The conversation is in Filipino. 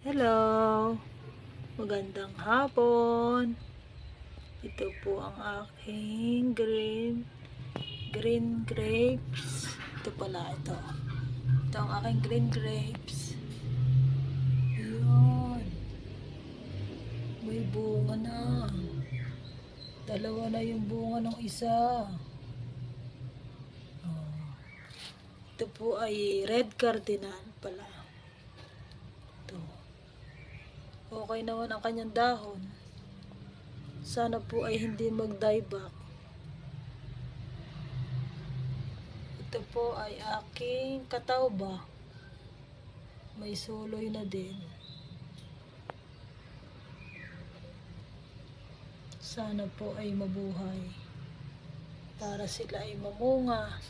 Hello! Magandang hapon. Ito po ang aking green grapes. Ito pala ito. Ito ang aking green grapes. Yun. May bunga na. Dalawa na yung bunga ng isa. Oh. Ito po ay red cardinal pala. Ito. Okay naman ang kanyang dahon. Sana po ay hindi mag-dieback. Ito po ay aking katawba. May suloy na din. Sana po ay mabuhay para sila ay mamunga.